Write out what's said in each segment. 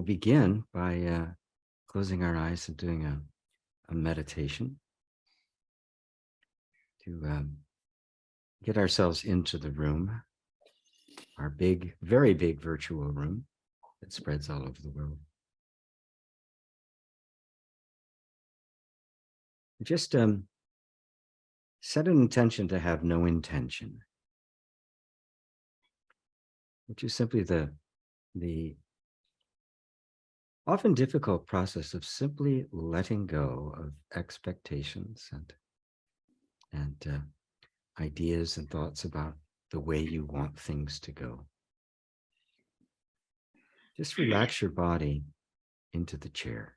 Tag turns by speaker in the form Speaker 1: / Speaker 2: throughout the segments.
Speaker 1: begin by closing our eyes and doing a meditation to get ourselves into the room, our big, very big virtual room that spreads all over the world. Just set an intention to have no intention, which is simply the often difficult process of simply letting go of expectations and ideas and thoughts about the way you want things to go. Just relax your body into the chair.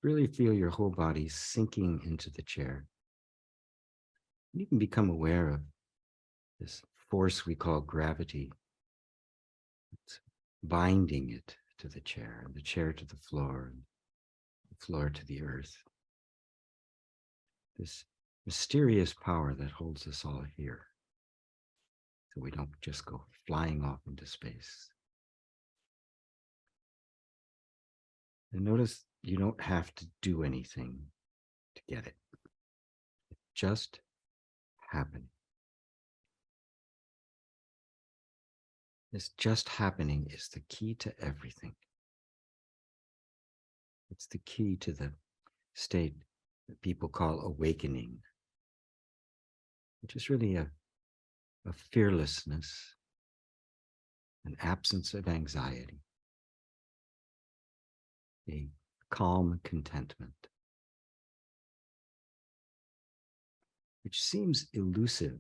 Speaker 1: Really feel your whole body sinking into the chair. You can become aware of this force we call gravity. It's binding it to the chair, and the chair to the floor, and the floor to the earth. This mysterious power that holds us all here, so we don't just go flying off into space. And notice you don't have to do anything to get it. It's just happening. This just happening is the key to everything. It's the key to the state that people call awakening, which is really a fearlessness, an absence of anxiety, a calm contentment, which seems elusive,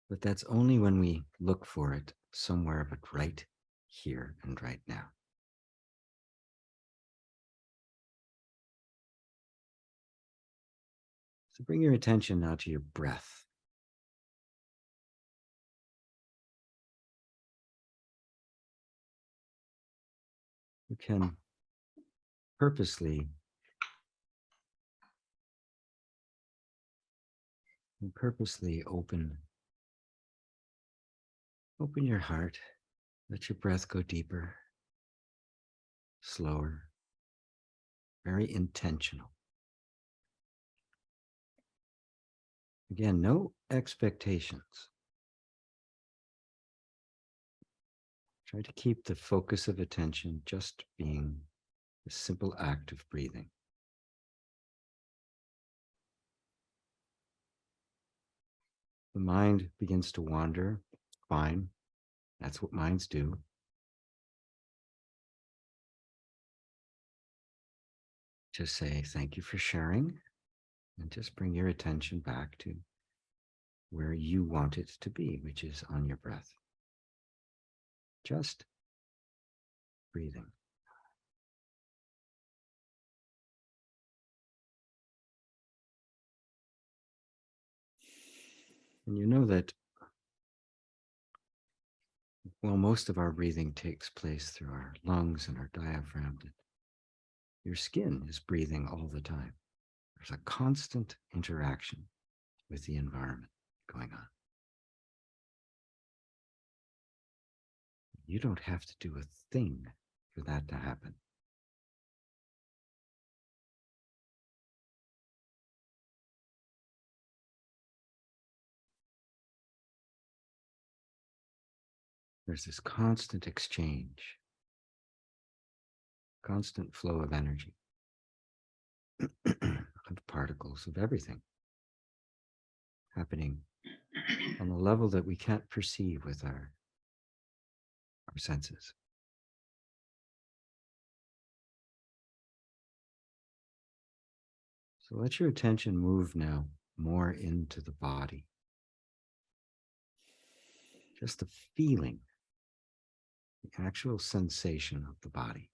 Speaker 1: but that's only when we look for it somewhere but right here and right now. So bring your attention now to your breath. You can purposely open your heart. Let your breath go deeper, slower, very intentional. Again, no expectations. Try to keep the focus of attention just being a simple act of breathing. The mind begins to wander. Fine. That's what minds do. Just say, thank you for sharing, and just bring your attention back to where you want it to be, which is on your breath. Just breathing. And you know that while most of our breathing takes place through our lungs and our diaphragm, your skin is breathing all the time. There's a constant interaction with the environment going on. You don't have to do a thing for that to happen. There's this constant exchange, constant flow of energy, of particles, of everything happening on a level that we can't perceive with our senses. So let your attention move now more into the body. Just the feeling, the actual sensation of the body.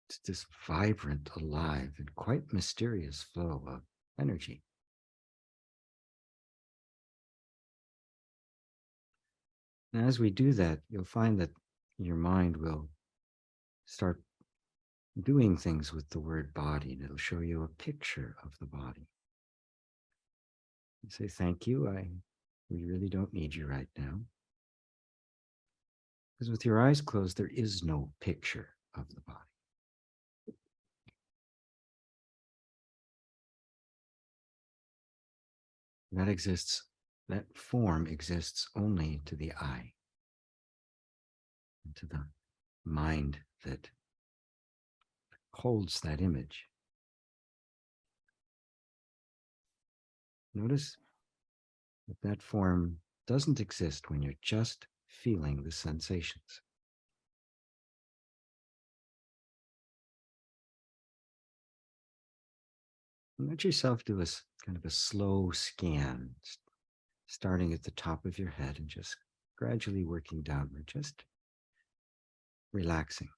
Speaker 1: It's this vibrant, alive, and quite mysterious flow of energy. And as we do that, you'll find that your mind will start doing things with the word body, and it'll show you a picture of the body. You say, thank you, we really don't need you right now. Because with your eyes closed, there is no picture of the body. That form exists only to the eye, and to the mind that holds that image. Notice that that form doesn't exist when you're just feeling the sensations. And let yourself do a kind of a slow scan, starting at the top of your head and just gradually working downward, just relaxing,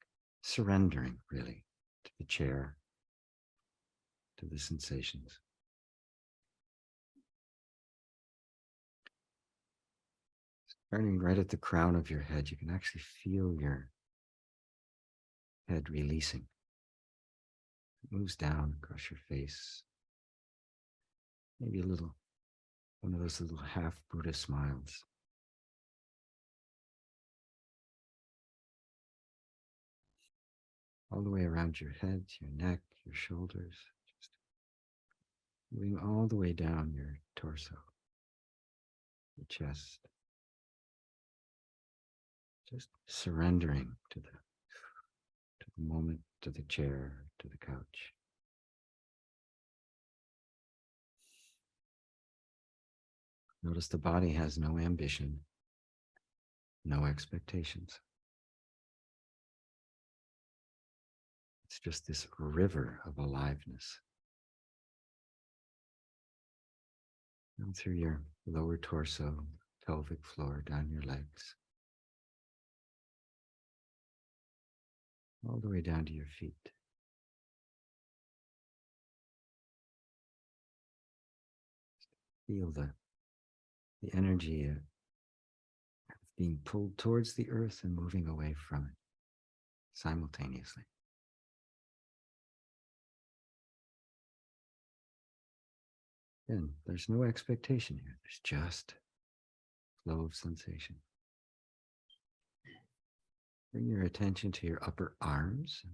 Speaker 1: surrendering really to the chair, to the sensations. Starting right at the crown of your head, you can actually feel your head releasing. It moves down across your face. Maybe one of those little half Buddha smiles. All the way around your head, your neck, your shoulders, just moving all the way down your torso, your chest. Just surrendering to the moment, to the chair, to the couch. Notice the body has no ambition, no expectations. It's just this river of aliveness. Down through your lower torso, pelvic floor, down your legs, all the way down to your feet. Feel the energy of being pulled towards the earth and moving away from it simultaneously. And there's no expectation here. There's just flow of sensation. Bring your attention to your upper arms and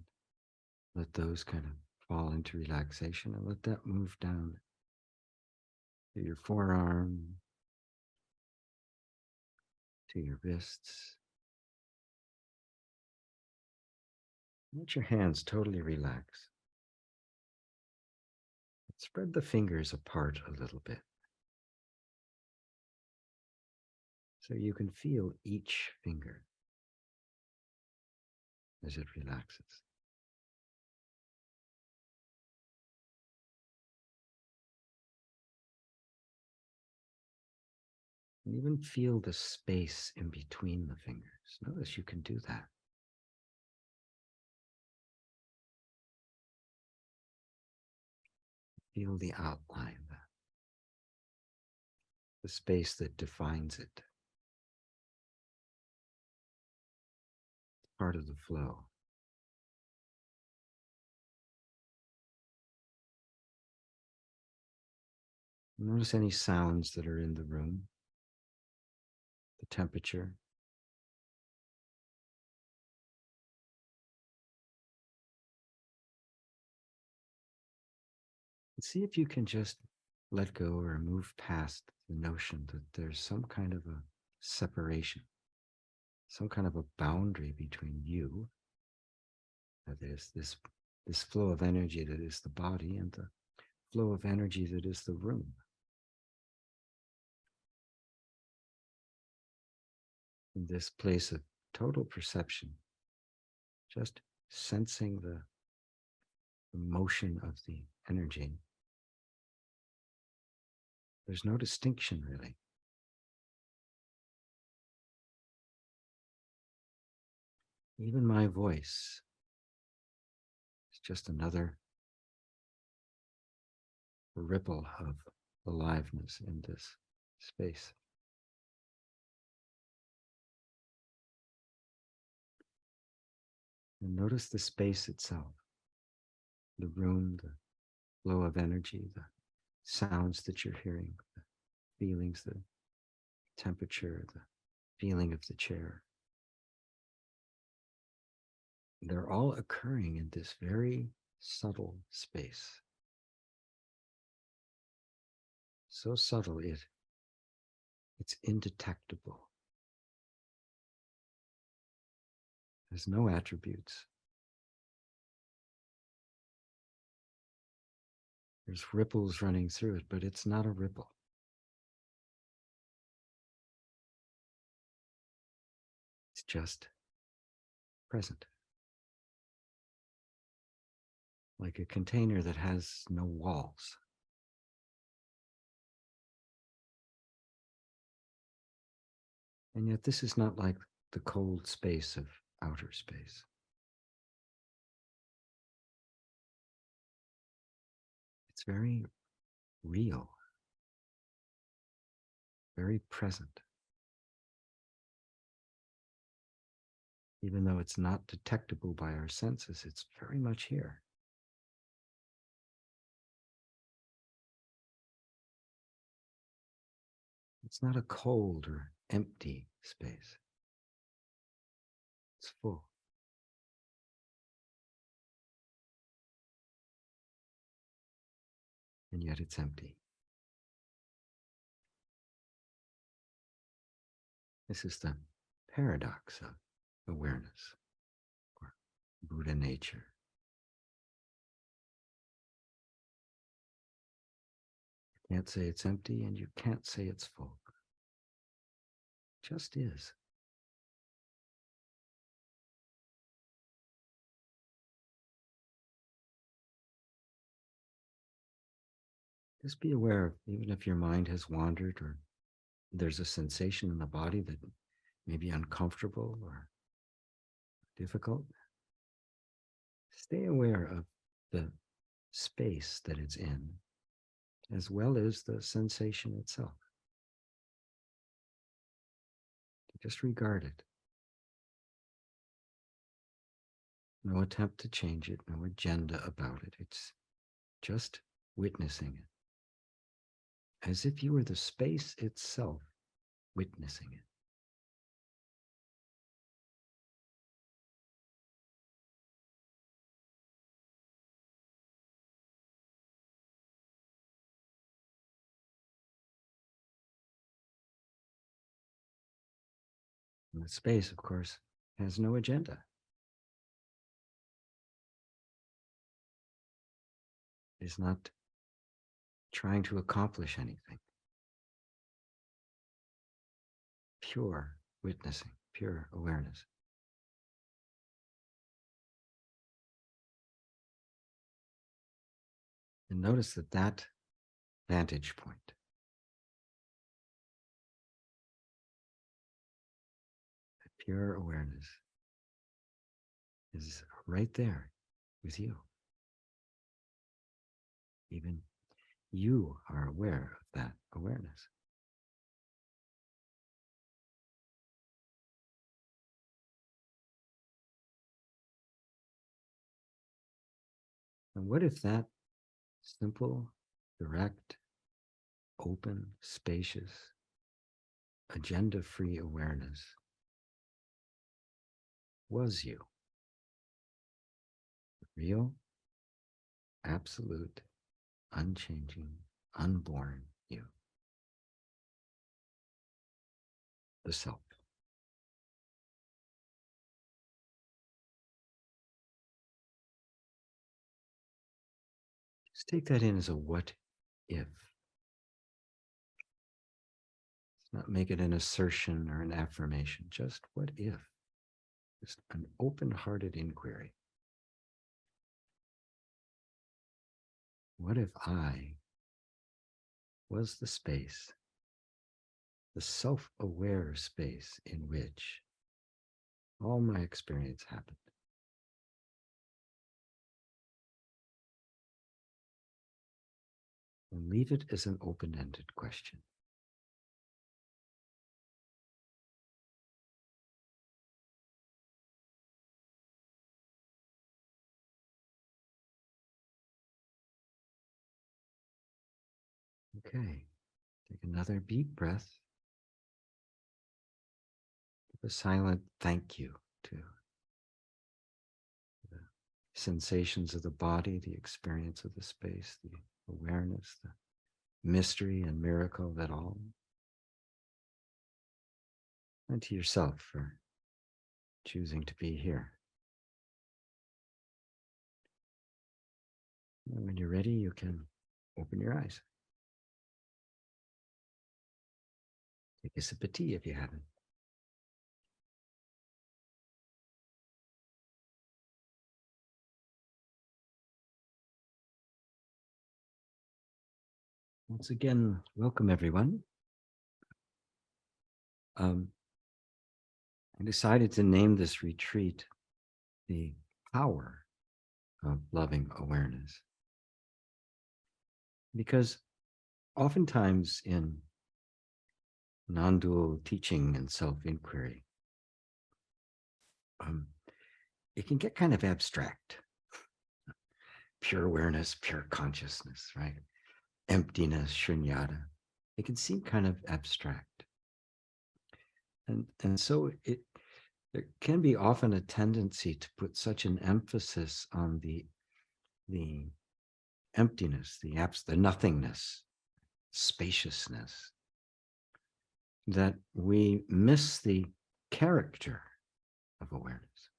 Speaker 1: let those kind of fall into relaxation, and let that move down to your forearm, to your wrists. Let your hands totally relax. Spread the fingers apart a little bit, so you can feel each finger as it relaxes. And even feel the space in between the fingers. Notice you can do that. Feel the outline, the space that defines it. Part of the flow. Notice any sounds that are in the room, the temperature. And see if you can just let go or move past the notion that there's some kind of a separation, some kind of a boundary between you, that is this flow of energy that is the body, and the flow of energy that is the room. In this place of total perception, just sensing the motion of the energy. There's no distinction, really. Even my voice is just another ripple of aliveness in this space. And notice the space itself, the room, the flow of energy, the sounds that you're hearing, the feelings, the temperature, the feeling of the chair. They're all occurring in this very subtle space. So subtle it's indetectable. There's no attributes. There's ripples running through it, but it's not a ripple. It's just present. Like a container that has no walls. And yet this is not like the cold space of outer space. It's very real, very present. Even though it's not detectable by our senses, it's very much here. It's not a cold or empty space. It's full. And yet it's empty. This is the paradox of awareness, or Buddha nature. You can't say it's empty and you can't say it's full. It just is. Just be aware, even if your mind has wandered or there's a sensation in the body that may be uncomfortable or difficult, stay aware of the space that it's in, as well as the sensation itself. Just regard it. No attempt to change it, no agenda about it. It's just witnessing it, as if you were the space itself witnessing it. And the space, of course, has no agenda. It's not trying to accomplish anything. Pure witnessing, pure awareness. And notice that vantage point, that pure awareness, is right there with you. Even you are aware of that awareness. And what if that simple, direct, open, spacious, agenda-free awareness was you? Real, absolute, unchanging, unborn you. The self. Just take that in as a what if. Let's not make it an assertion or an affirmation. Just what if? Just an open-hearted inquiry. What if I was the space, the self-aware space in which all my experience happened? And leave it as an open-ended question. Okay, take another deep breath. Give a silent thank you to the sensations of the body, the experience of the space, the awareness, the mystery and miracle of it all. And to yourself for choosing to be here. And when you're ready, you can open your eyes. Take a sip of tea if you haven't. Once again, welcome everyone. I decided to name this retreat the power of loving awareness. Because oftentimes in non-dual teaching and self-inquiry, it can get kind of abstract. Pure awareness, pure consciousness, right? Emptiness, shunyata. It can seem kind of abstract. And so there can be often a tendency to put such an emphasis on the emptiness, the nothingness, spaciousness, that we miss the character of awareness.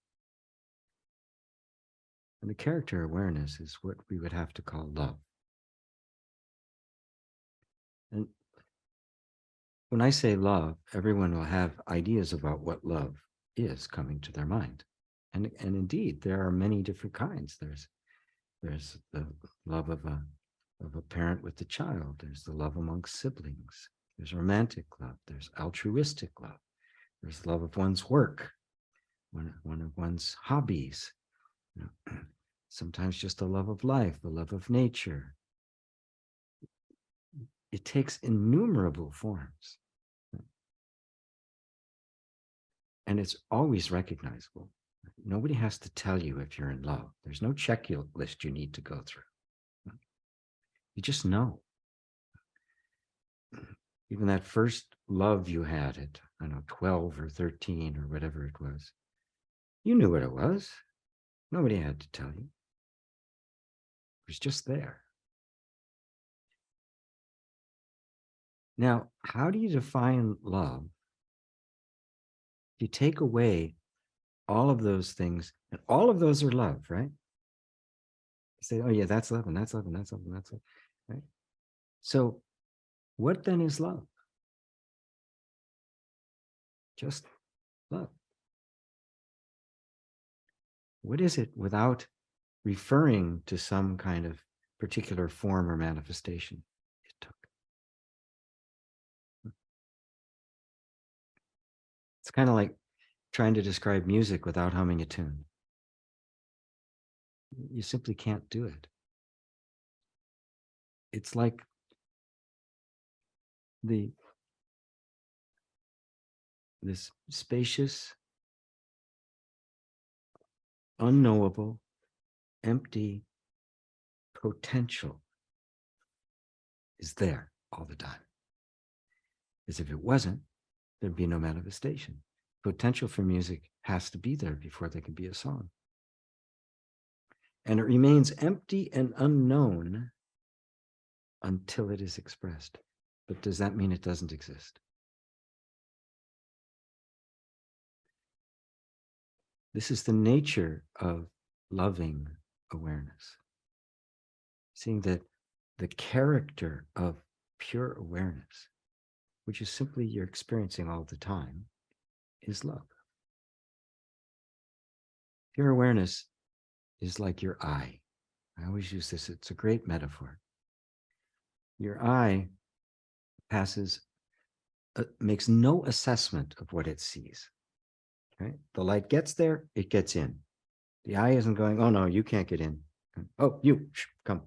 Speaker 1: And the character awareness is what we would have to call love. And when I say love, everyone will have ideas about what love is coming to their mind. And indeed, there are many different kinds. There's the love of a parent with the child. There's the love amongst siblings. There's romantic love. There's altruistic love. There's love of one's work, one of one's hobbies. You know, sometimes just a love of life, a love of nature. It takes innumerable forms. And it's always recognizable. Nobody has to tell you if you're in love. There's no checklist you need to go through. You just know. Even that first love you had at, I don't know, 12 or 13 or whatever it was, you knew what it was. Nobody had to tell you. It was just there. Now, how do you define love? If you take away all of those things, and all of those are love, right? You say, oh yeah, that's love, and that's love, and that's love, and that's love, right? So what then is love? Just love. What is it without referring to some kind of particular form or manifestation it took? It's kind of like trying to describe music without humming a tune. You simply can't do it. It's like this spacious, unknowable, empty potential is there all the time. As if it wasn't, there'd be no manifestation. Potential for music has to be there before there can be a song. And it remains empty and unknown until it is expressed. But does that mean it doesn't exist? This is the nature of loving awareness. Seeing that the character of pure awareness, which is simply you're experiencing all the time, is love. Pure awareness is like your eye. I always use this, it's a great metaphor. Your eye makes no assessment of what it sees. Right? The light gets there, it gets in. The eye isn't going, oh no, you can't get in. Oh, you, come.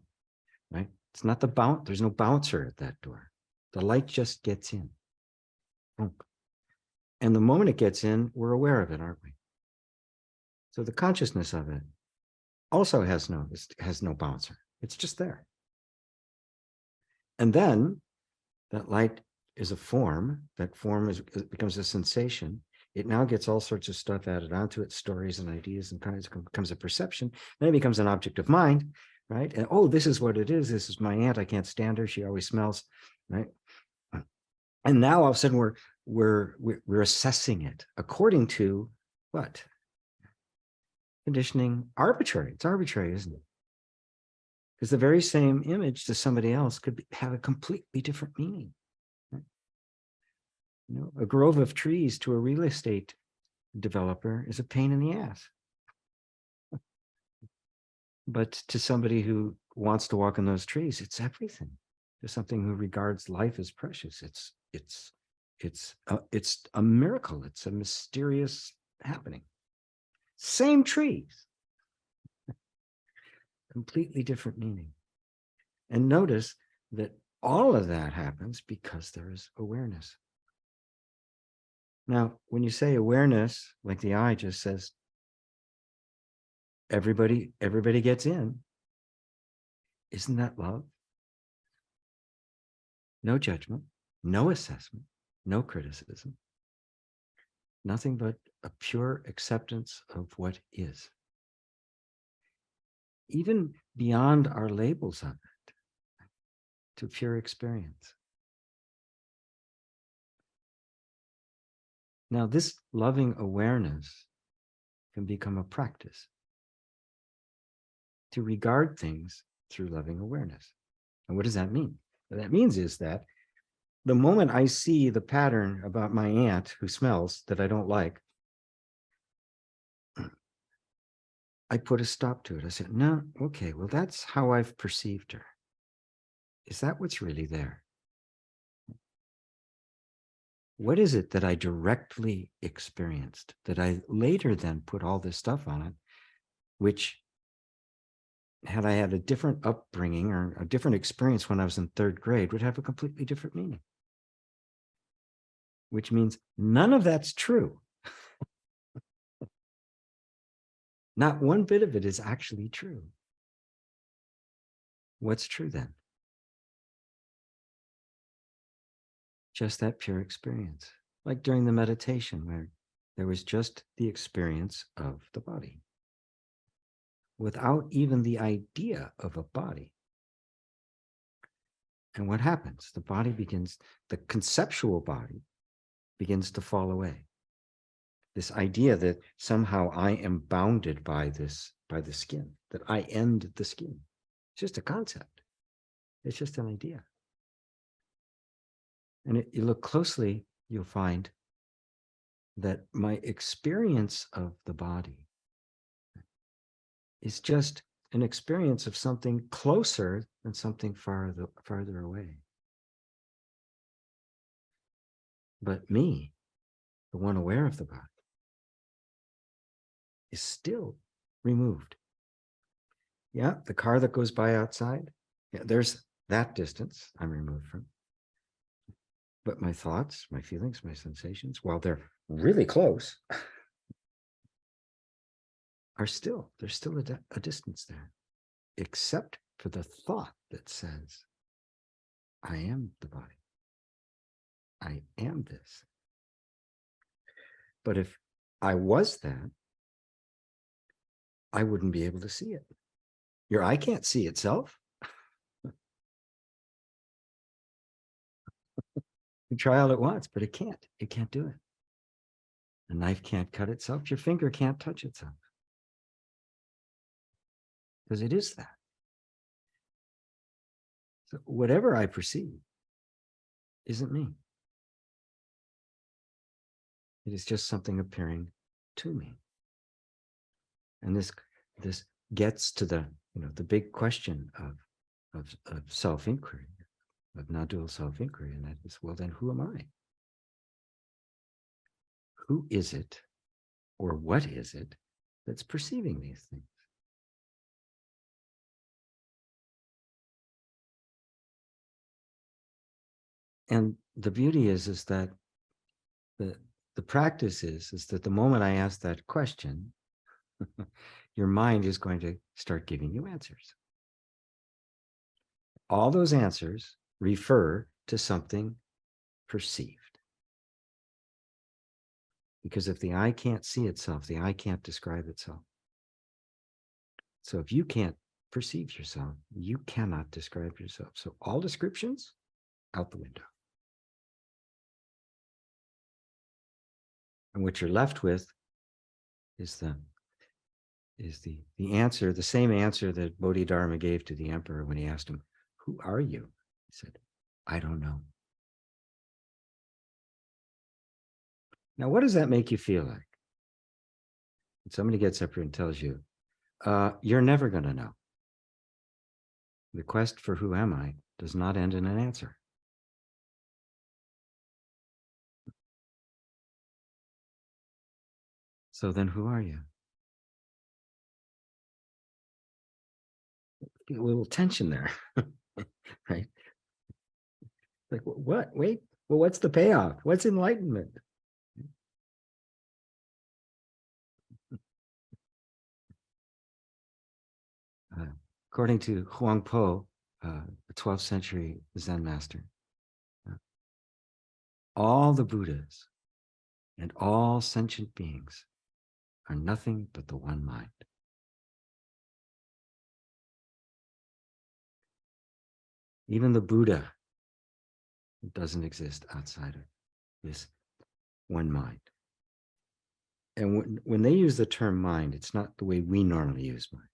Speaker 1: Right? It's not the bounce, there's no bouncer at that door. The light just gets in. And the moment it gets in, we're aware of it, aren't we? So the consciousness of it also has no bouncer. It's just there. And then That light is a form. That form becomes a sensation. It now gets all sorts of stuff added onto it, stories and ideas, and kinds becomes a perception. Then it becomes an object of mind, right? And oh, this is what it is. This is my aunt. I can't stand her. She always smells, right? And now all of a sudden we're assessing it according to what? Conditioning, arbitrary. It's arbitrary, isn't it? Because the very same image to somebody else could have a completely different meaning. Right? You know, a grove of trees to a real estate developer is a pain in the ass. But to somebody who wants to walk in those trees, it's everything. To something who regards life as precious, it's a miracle. It's a mysterious happening. Same trees, completely different meaning. And notice that all of that happens because there is awareness. Now, when you say awareness, like the eye just says, everybody gets in. Isn't that love? No judgment, no assessment, no criticism, nothing but a pure acceptance of what is. Even beyond our labels of it, to pure experience. Now, this loving awareness can become a practice to regard things through loving awareness. And what does that mean? What that means is that the moment I see the pattern about my aunt who smells that I don't like, I put a stop to it. I said, no, okay, well, that's how I've perceived her. Is that what's really there? What is it that I directly experienced that I later then put all this stuff on it, which had I had a different upbringing or a different experience when I was in third grade would have a completely different meaning, which means none of that's true. Not one bit of it is actually true. What's true then? Just that pure experience, like during the meditation where there was just the experience of the body without even the idea of a body. And what happens? The body begins, the conceptual body begins to fall away. This idea that somehow I am bounded by this, by the skin, that I end the skin. It's just a concept. It's just an idea. And you look closely, you'll find that my experience of the body is just an experience of something closer than something farther away. But me, the one aware of the body, is still removed. Yeah, the car that goes by outside, yeah, there's that distance I'm removed from. But my thoughts, my feelings, my sensations, while they're really close, there's still a distance there, except for the thought that says, I am the body. I am this. But if I was that, I wouldn't be able to see it. Your eye can't see itself. You try all it wants, but it can't. It can't do it. A knife can't cut itself. Your finger can't touch itself. Because it is that. So whatever I perceive isn't me. It is just something appearing to me. And this gets to the big question of self-inquiry, of non-dual self-inquiry, and that is, well, then who am I? Who is it, or what is it that's perceiving these things? And the beauty is that the practice is that the moment I ask that question, your mind is going to start giving you answers. All those answers refer to something perceived. Because if the eye can't see itself, the eye can't describe itself. So if you can't perceive yourself, you cannot describe yourself. So all descriptions out the window. And what you're left with is the answer, the same answer that Bodhidharma gave to the emperor when he asked him, "Who are you?" He said, "I don't know." Now, what does that make you feel like? When somebody gets up here and tells you, you're never going to know. The quest for who am I does not end in an answer. So then who are you? A little tension there, right? Like, what? Wait, well, what's the payoff? What's enlightenment? According to Huangpo, the 12th century Zen master, all the Buddhas and all sentient beings are nothing but the one mind. Even the Buddha doesn't exist outside of this one mind. And when they use the term mind, it's not the way we normally use mind.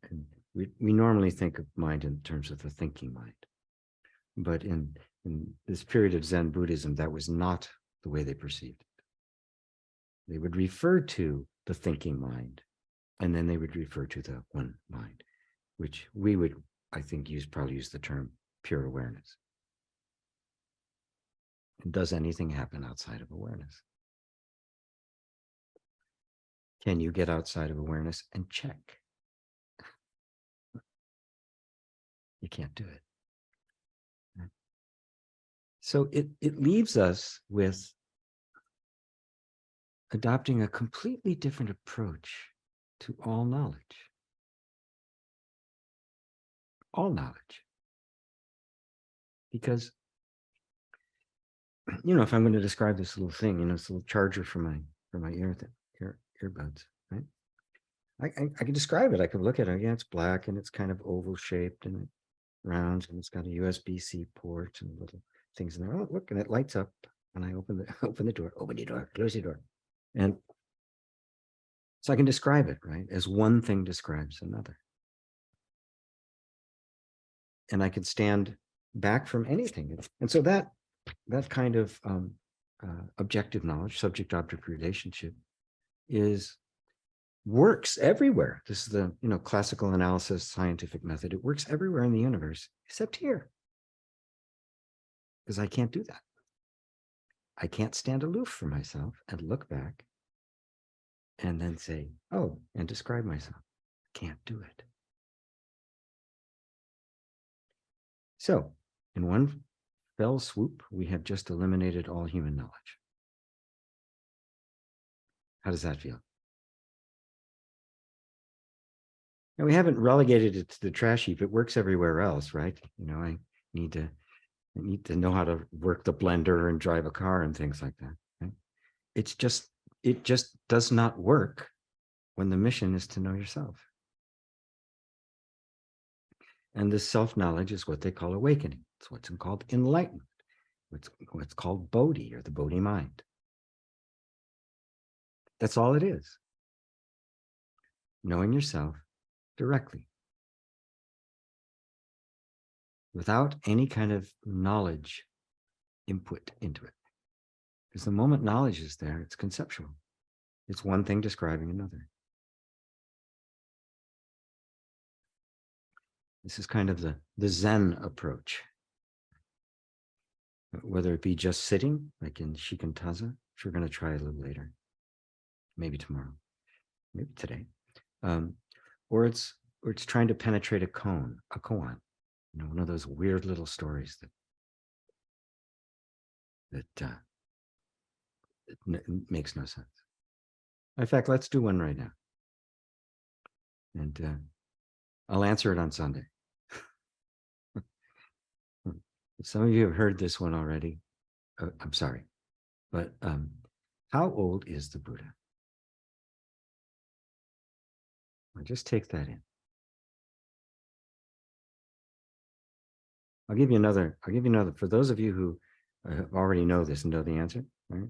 Speaker 1: And we normally think of mind in terms of the thinking mind. But in this period of Zen Buddhism, that was not the way they perceived it. They would refer to the thinking mind, and then they would refer to the one mind, which we would, I think, probably use the term pure awareness. And does anything happen outside of awareness? Can you get outside of awareness and check? You can't do it. So it leaves us with adopting a completely different approach to all knowledge. All knowledge. Because, if I'm going to describe this little thing, it's a little charger for my earbuds, right? I can describe it. I can look at it. Yeah, it's black and it's kind of oval shaped and it rounds and it's got a USB-C port and little things in there. Oh, look, and it lights up. And I open the door, close the door. And so I can describe it, right? As one thing describes another. And I can stand back from anything. And so that kind of objective knowledge, subject-object relationship, works everywhere. This is the classical analysis scientific method. It works everywhere in the universe except here, because I can't do that. I can't stand aloof from myself and look back and then say, oh, and describe myself. Can't do it. So in one fell swoop, we have just eliminated all human knowledge. How does that feel? And we haven't relegated it to the trash heap. It works everywhere else, right? I need to know how to work the blender and drive a car and things like that. Right? It just does not work when the mission is to know yourself. And this self-knowledge is what they call awakening. It's what's called enlightenment. What's called Bodhi, or the Bodhi mind. That's all it is. Knowing yourself directly, without any kind of knowledge input into it. Because the moment knowledge is there, it's conceptual. It's one thing describing another. This is kind of the Zen approach. Whether it be just sitting, like in Shikantaza, which we're going to try a little later, maybe tomorrow, maybe today, or it's trying to penetrate a koan, one of those weird little stories that makes no sense. In fact, let's do one right now, and I'll answer it on Sunday. Some of you have heard this one already. I'm sorry, but how old is the Buddha? Well, just take that in. I'll give you another. For those of you who already know this and know the answer, right?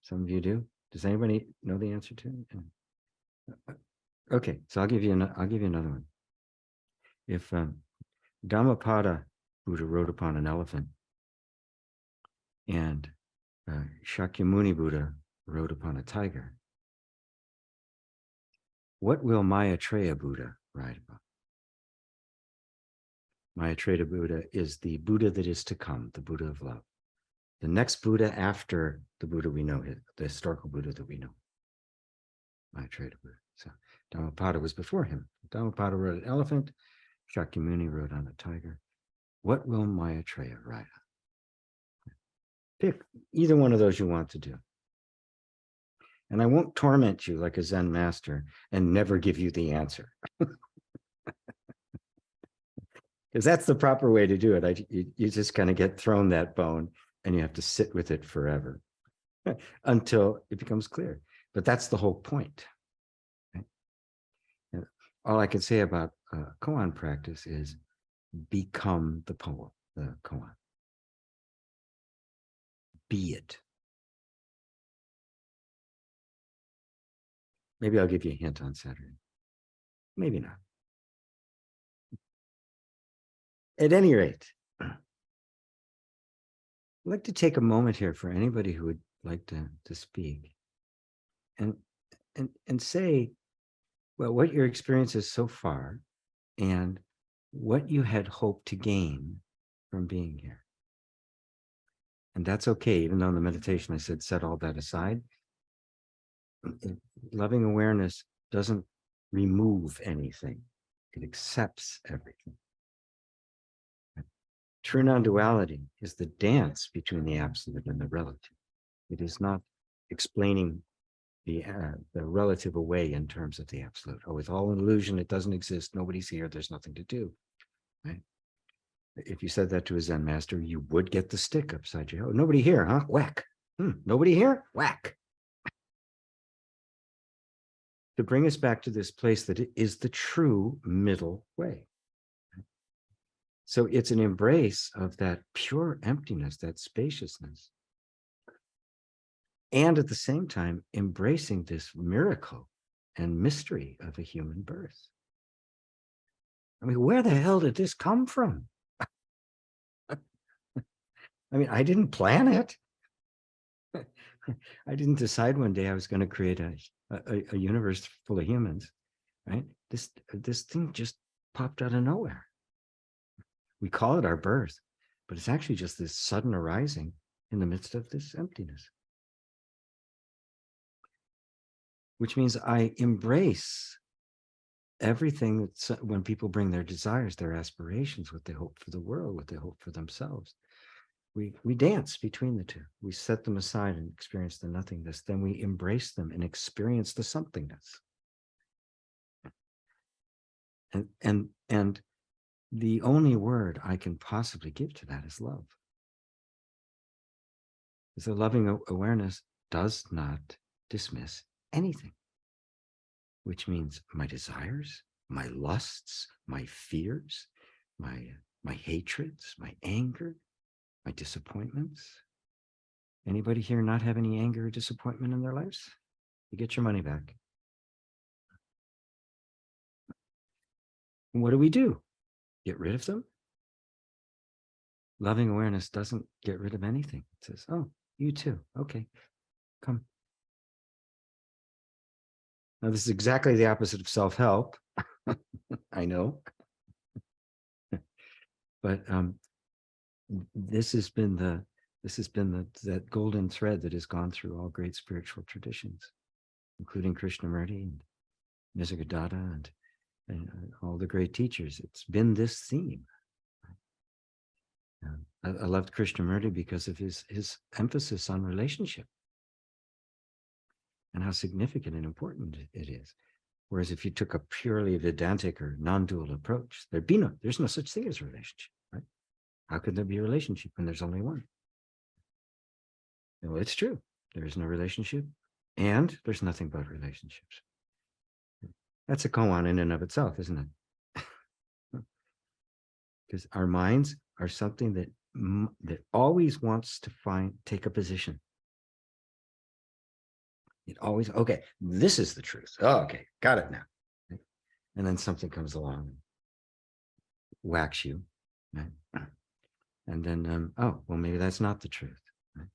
Speaker 1: Some of you do. Does anybody know the answer to it? Okay, so I'll give you another one. If Dhammapada Buddha rode upon an elephant, and Shakyamuni Buddha rode upon a tiger, what will Maitreya Buddha ride upon? Maitreya Buddha is the Buddha that is to come, the Buddha of love. The next Buddha after the Buddha we know, the historical Buddha that we know. Maitreya Buddha. So Dhammapada was before him. Dhammapada rode an elephant, Shakyamuni rode on a tiger. What will Maitreya ride on? Pick either one of those you want to do. And I won't torment you like a Zen master and never give you the answer. Because that's the proper way to do it. You just kind of get thrown that bone and you have to sit with it forever until it becomes clear. But that's the whole point. Right? And all I can say about koan practice is become the poem, the koan. Be it. Maybe I'll give you a hint on Saturday. Maybe not. At any rate, I'd like to take a moment here for anybody who would like to speak and say, well, what your experience is so far and what you had hoped to gain from being here. And that's okay, even though in the meditation I said, set all that aside. Loving awareness doesn't remove anything. It accepts everything. True non-duality is the dance between the absolute and the relative. It is not explaining the relative away in terms of the absolute. Oh, it's all an illusion. It doesn't exist. Nobody's here. There's nothing to do. Right? If you said that to a Zen master, you would get the stick upside your head. Oh, nobody here, huh? Whack. Nobody here? Whack. To bring us back to this place that is the true middle way. So it's an embrace of that pure emptiness, that spaciousness. And at the same time, embracing this miracle and mystery of a human birth. I mean, where the hell did this come from? I mean, I didn't plan it. I didn't decide one day I was going to create a universe full of humans, right? This thing just popped out of nowhere. We call it our birth, but it's actually just this sudden arising in the midst of this emptiness. Which means I embrace everything that's when people bring their desires, their aspirations, what they hope for the world, what they hope for themselves. We dance between the two. We set them aside and experience the nothingness. Then we embrace them and experience the somethingness. And the only word I can possibly give to that is love. Because the loving awareness does not dismiss anything, which means my desires, my lusts, my fears, my hatreds, my anger, my disappointments. Anybody here not have any anger or disappointment in their lives? You get your money back. And what do? Get rid of them? Loving awareness doesn't get rid of anything. It says, oh, you too. Okay, come. Now, this is exactly the opposite of self-help. I know. But this has been that golden thread that has gone through all great spiritual traditions, including Krishnamurti and Nisargadatta and all the great teachers. It's been this theme. I loved Krishnamurti because of his emphasis on relationship and how significant and important it is. Whereas if you took a purely Vedantic or non-dual approach, there's no such thing as a relationship, right? How could there be a relationship when there's only one? Well, it's true. There is no relationship, and there's nothing but relationships. That's a koan in and of itself, isn't it? Because our minds are something that always wants to take a position. It always, okay, this is the truth. Oh, okay, got it now. And then something comes along and whacks you, right? And then, oh, well, maybe that's not the truth. Right?